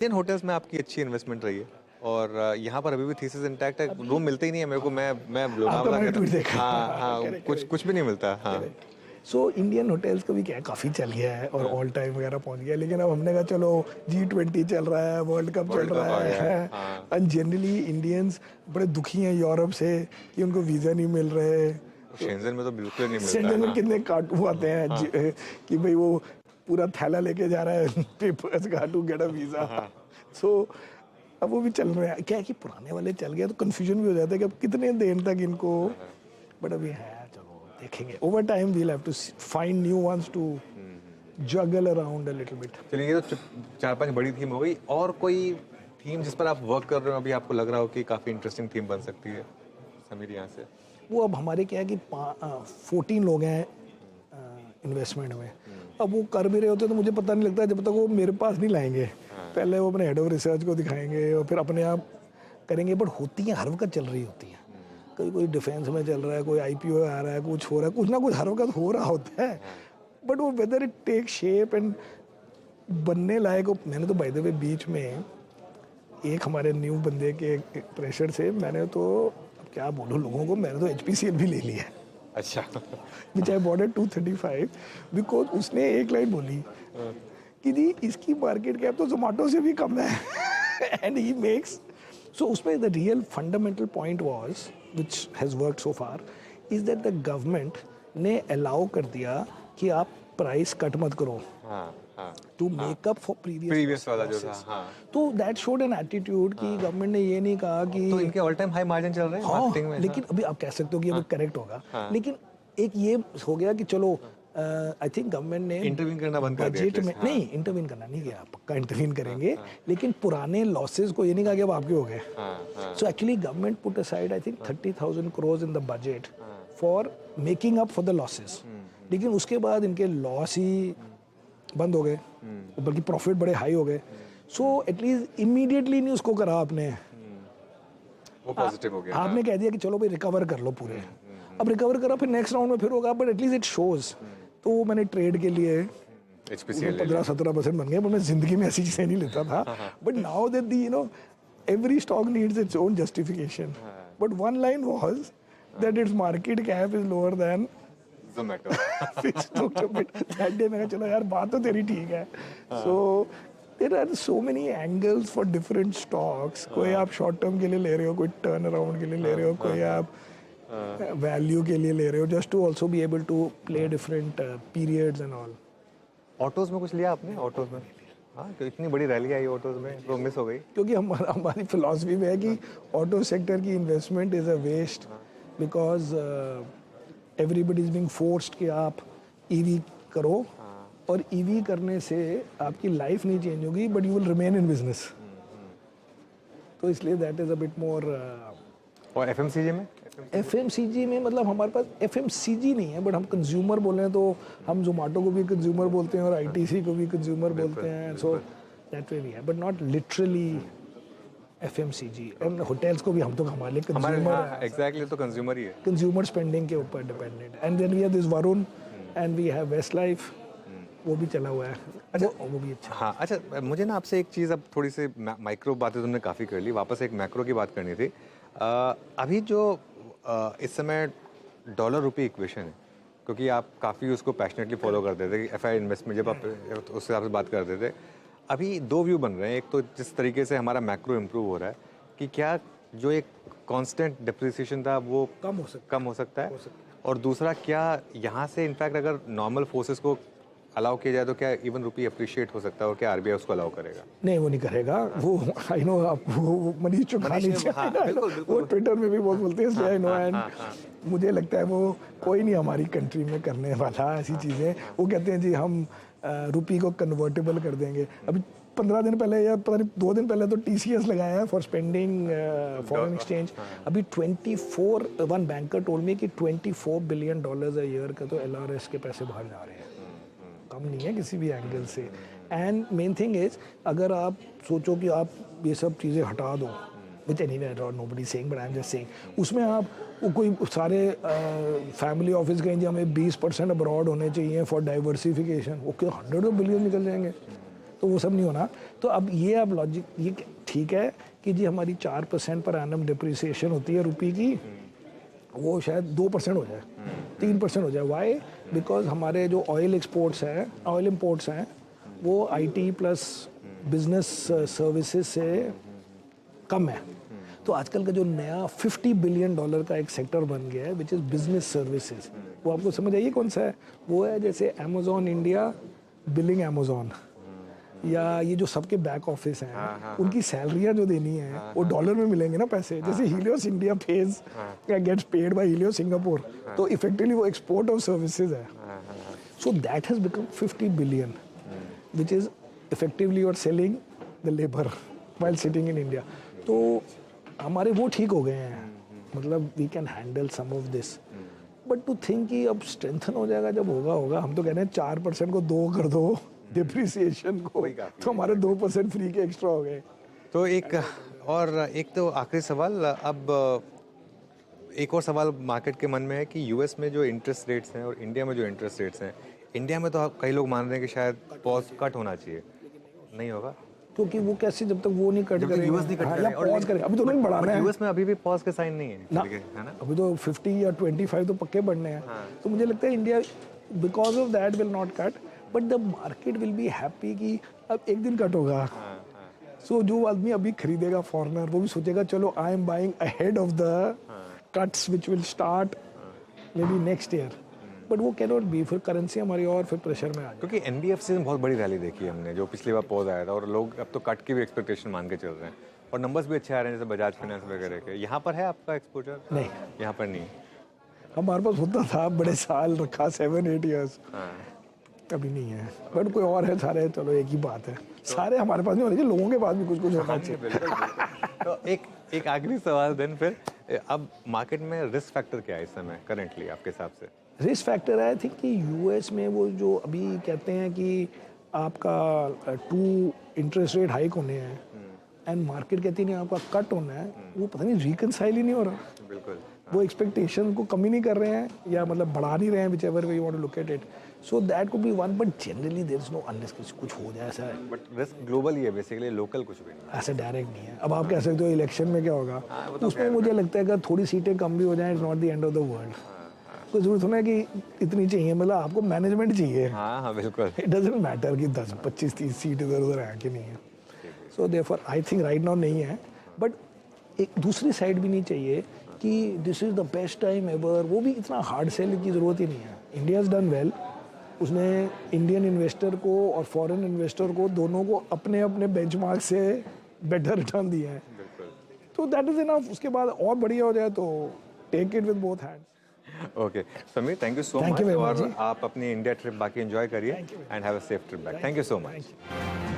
Indian hotels में आपकी अच्छी इन्वेस्टमेंट रही है और यहाँ पर अभी भी थीसिस इंटैक्ट है। रूम मिलते ही नहीं है मेरे को। मैं आपका लोनावला मैंने का ट्वीट देखा। हाँ हाँ, करेक्ट कुछ करेक्ट कुछ भी नहीं मिलता। हाँ करेक्ट। सो इंडियन होटल्स का भी क्या है, काफ़ी चल गया है और हाँ, ऑल टाइम वगैरह पहुंच गया है, लेकिन अब हमने कहा चलो G20 चल रहा है, वर्ल्ड कप चल वर्ल्ड कप रहा आ गया है। है। हाँ एंड जनरली इंडियंस बड़े दुखी हैं यूरोप से कि उनको वीज़ा नहीं मिल रहे। शेंजन में तो बिल्कुल नहीं मिलता। सेंजन में हाँ कितने काटू आते हैं हाँ कि भाई वो पूरा थैला लेके जा रहा है पेपर्स का टू गेट अ वीज़ा। हाँ। सो अब वो भी चल रहे हैं, क्या है कि पुराने वाले चल गए तो कंफ्यूजन भी हो जाता है कि अब कितने देर तक इनको। हाँ। बट अभी है, चलो देखेंगे over time we'll have to find new ones to juggle around a little bit. चलिए, ये तो चार पांच बड़ी थीम हो गई। और कोई थीम जिस पर आप वर्क कर रहे हो अभी, आपको लग रहा हो कि काफ़ी इंटरेस्टिंग थीम बन सकती है समीर यहाँ से? वो अब हमारे क्या है कि 14 लोग हैं इन्वेस्टमेंट में। अब वो कर भी रहे होते तो मुझे पता नहीं लगता जब तक वो मेरे पास नहीं लाएंगे। पहले वो अपने हेड ऑफ रिसर्च को दिखाएंगे और फिर अपने आप करेंगे। बट होती हैं, हर वक्त चल रही होती हैं। कहीं कोई डिफेंस में चल रहा है, कोई IPO आ रहा है, कुछ हो रहा है, कुछ ना कुछ हर वक्त हो रहा होता है। बट वो whether it take shape and बनने लायक मैंने तो बाय द वे बीच में एक हमारे न्यू बंदे के प्रेशर से मैंने तो अब क्या बोलूँ लोगों को, मैंने तो HPCL भी ले लिया है। अच्छा। विच आई बॉट एट 235 बिकॉज उसने एक लाइन बोली कि जी इसकी मार्केट कैप तो जोमेटो से भी कम है एंड ही मेक्स। सो उसमें the real fundamental point was which has worked so far is that the government ने अलाउ कर दिया कि आप प्राइस कट मत करो हाँ हाँ। To make up for previous वाला जो था। हाँ, तो दैट शोड एन एटीट्यूड कि गवर्नमेंट ने ये नहीं कहा कि तो इनके ऑल टाइम हाई मार्जिन चल रहे हैं मार्केटिंग हाँ, में। लेकिन अभी आप कह सकते हो कि अभी करेक्ट होगा। हाँ। लेकिन एक ये हो गया कि चलो आई थिंक गवर्नमेंट ने इंटरवीन करना बंद कर दिया बजट में at least। हाँ। नहीं इंटरवीन करना नहीं गया, पक्का इंटरवीन करेंगे। लेकिन पुराने लॉसेस को ये नहीं कहा कि अब आपके हो गए। हाँ हाँ so actually government put aside I think 30,000 crores in the budget for making up for the losses. लेकिन उसके बाद इनके लॉस ही बंद हो गए, बल्कि प्रॉफिट बड़े हाई हो गए। सो एटलीस्ट इमीडिएटली नहीं उसको करा आपने, वो पॉजिटिव हो गया। आपने कह दिया कि चलो भाई रिकवर कर लो पूरे। अब रिकवर करा फिर नेक्स्ट राउंड में फिर होगा, बट एटलीस्ट इट शोज। तो वो मैंने ट्रेड के लिए HPCL 15-17% बन गए, पर मैं जिंदगी में ऐसी चीजें नहीं लेता था। But now that the every stock needs its own justification. But one line was that its market cap is lower than Zomato। which took a bit that day मैंने चलो यार बात तो तेरी ठीक है। So there are so many angles for different stocks. कोई आप शॉर्ट टर्म के लिए ले रहे हो, कोई टर्न अराउंड के लिए ले रहे हो, कोई आप वैल्यू के लिए ले रहे हो, just to also be able to play different periods and all. Autos में कुछ लिया आपने? ऑटोज में हाँ, तो इतनी बड़ी रैली आई ऑटोज में तो मिस हो गई। क्योंकि हमारी फिलॉसफी में है कि ऑटो सेक्टर की investment is a waste because everybody is being forced कि आप EV करो। और EV करने से आपकी लाइफ नहीं चेंज होगी, but you will remain in business. तो इसलिए that is a bit more. और FMCG में? FMCG में मतलब हमारे पास FMCG नहीं है, बट हम कंज्यूमर बोले तो हम जोमेटो को भी कंज्यूमर बोलते हैं और ITC को भी कंज्यूमर बोलते हैं। सो दैट वे भी है, but not literally FMCG। And hotels को भी हम तो हमारे लिए कंज्यूमर एग्जैक्टली, तो कंज्यूमर ही है। कंज्यूमर स्पेंडिंग के ऊपर dependent. And then we have this Varun and we have Westlife, वो भी चला हुआ है। अच्छा, वो भी अच्छा। हाँ अच्छा, मुझे ना आपसे एक चीज़, अब थोड़ी सी माइक्रो बातें तुमने काफ़ी कर ली, वापस एक मैक्रो की बात करनी थी। अभी जो इस समय डॉलर रुपी इक्वेशन है, क्योंकि आप काफ़ी उसको पैशनेटली फॉलो करते थे कि FI इन्वेस्टमेंट, जब आप उस हिसाब से बात करते थे। अभी दो व्यू बन रहे हैं। एक तो जिस तरीके से हमारा मैक्रो इम्प्रूव हो रहा है कि क्या जो एक कांस्टेंट डिप्रिसिएशन था वो कम हो सकता है। और दूसरा, क्या यहाँ से इनफैक्ट अगर नॉर्मल फोर्सेस को अलाउ किया जाए तो क्या इवन रुपी अप्रिशिएट हो सकता है, और क्या RBI उसको अलाउ करेगा? नहीं, वो नहीं करेगा। वो आई नो, आप वो मनीष चौखानी वो ट्विटर में भी बहुत बोलते हैं, इसलिए आई नो। एंड मुझे लगता है वो कोई नहीं हमारी कंट्री में करने वाला ऐसी चीज़ें। वो कहते हैं जी हम रुपी को कन्वर्टेबल कर देंगे। अभी 15 दिन पहले या पता नहीं 2 दिन पहले तो TCS लगाया है फॉर स्पेंडिंग फॉरेन एक्सचेंज। अभी 1 बैंकर टोल्ड मी कि $24 बिलियन अ ईयर का तो LRS के पैसे बाहर जा रहे हैं। कम नहीं है किसी भी एंगल से। एंड मेन थिंग इज, अगर आप सोचो कि आप ये सब चीज़ें हटा दो, which anyway nobody saying but I am just saying, उसमें आप कोई सारे फैमिली ऑफिस कहें जी हमें 20% अब्रॉड होने चाहिए फॉर डाइवर्सिफिकेशन, ओके 100 बिलियन निकल जाएंगे। तो वो सब नहीं होना। तो अब ये अब लॉजिक ये ठीक है कि जी हमारी 4% पर एनम डिप्रिसिएशन होती है रुपये की, वो शायद 2% हो जाए, 3% हो जाए। वाई? बिकॉज हमारे जो ऑयल एक्सपोर्ट्स हैं, ऑयल इम्पोर्ट्स हैं, वो आईटी प्लस बिजनेस सर्विसेज से कम है। तो आजकल का जो नया $50 बिलियन का एक सेक्टर बन गया है विच इज़ बिजनेस सर्विसेज, वो आपको समझ आइए कौन सा है? वो है जैसे अमेजोन इंडिया, बिलिंग अमेजोन, या ये जो सबके बैक ऑफिस हैं उनकी सैलरियाँ जो देनी है वो डॉलर में मिलेंगे ना पैसे। जैसे हीलियोस इंडिया पेज या gets paid by Helios Singapore, तो इफेक्टिवली वो एक्सपोर्ट ऑफ सर्विसेज है। So that has become 50 billion which is effectively और selling the labour while sitting in India. तो हमारे वो ठीक हो गए हैं, मतलब we can handle some of this. But to think कि अब स्ट्रेंथन हो जाएगा, जब होगा हम तो कह रहे हैं 4% को 2 कर दो डिप्रिसिएशन को, तो हमारे 2% फ्री के एक्स्ट्रा हो गए। तो एक तो आखिरी सवाल, अब एक और सवाल मार्केट के मन में है कि यूएस में जो इंटरेस्ट रेट्स हैं और इंडिया में जो इंटरेस्ट रेट्स हैं, इंडिया में तो कई लोग मान रहे हैं कि शायद पॉज कट होना चाहिए, नहीं होगा क्योंकि वो कैसे, जब तक वो नहीं कट करेंगे, यूएस नहीं कट करेंगे और पॉज करें, अभी तो नहीं बढ़ाना है यूएस में, अभी भी पॉज के साइन नहीं है ना, है ना? अभी तो 50 या 25 तो पक्के बढ़ने हैं। तो मुझे लगता है India because of that will not cut, but the market will be happy कि अब एक दिन कट होगा। सो जो आदमी अभी खरीदेगा फॉरेनर, वो भी सोचेगा चलो I am buying ahead of the cuts which will start may be next year. But वो कैन नॉट बी, फिर करेंसी हमारी और फिर प्रेशर में आ जाए। क्योंकि एनबीएफसी में बहुत बड़ी रैली देखी है हमने, जो पिछली बार पॉज आया था, और लोग अब तो कट की भी एक्सपेक्टेशन मान के चल रहे हैं और नंबर्स भी अच्छे आ रहे हैं, जैसे बजाज फाइनेंस वगैरह के। यहाँ पर है आपका एक्सपोजर? नहीं, यहाँ पर नहीं। हमारे पास होता था, बड़े साल रखा 7-8 ईयर्स, अभी नहीं है। बट कोई और है, सारे चलो एक ही बात है, सारे हमारे पास नहीं होने चाहिए, लोगों के पास भी कुछ कुछ होना चाहिए। तो एक आखिरी सवाल देन, फिर अब मार्केट में रिस्क फैक्टर क्या है इस समय करेंटली आपके हिसाब से? रिस्क फैक्टर आई थिंक कि यूएस में वो जो अभी कहते हैं कि आपका 2 इंटरेस्ट रेट हाइक होने हैं एंड मार्केट कहती नहीं आपका कट होना है, वो पता नहीं रिकनसाइल ही नहीं हो रहा। बिल्कुल, वो एक्सपेक्टेशन को कमी नहीं कर रहे हैं या मतलब बढ़ा नहीं रहे हैं, whichever way you want to look at it. So that could be one, but generally there is no, unless कुछ हो जाए ऐसा है। बट रिस्क ग्लोबल ही है बेसिकली, लोकल कुछ भी नहीं, ऐसा डायरेक्ट नहीं है। अब आप कह सकते हो इलेक्शन में क्या होगा, उसमें मुझे लगता है अगर थोड़ी सीटें कम भी हो जाएं, it's not the end of the world. कोई जरूरत नहीं है कि इतनी चाहिए, मतलब आपको मैनेजमेंट चाहिए। हाँ बिल्कुल, इट डजंट मैटर कि 10, 25, 30 सीट इधर उधर है कि नहीं है। So therefore I think right now नहीं है, बट एक दूसरी साइड भी नहीं चाहिए कि this is the best time ever, वो भी इतना हार्ड सेल की ज़रूरत ही नहीं है। इंडिया इज़ डन वेल, उसने इंडियन इन्वेस्टर को और फॉरेन इन्वेस्टर को दोनों को अपने अपने बेंचमार्क से बेटर रिटर्न दिए हैं, तो दैट इज़ इनफ। उसके बाद और बढ़िया हो जाए तो take it with both hands. Okay Sameer, thank you so much, और आप अपनी इंडिया ट्रिप बाकी एंजॉय करिए and have a safe trip back. Thank you so much.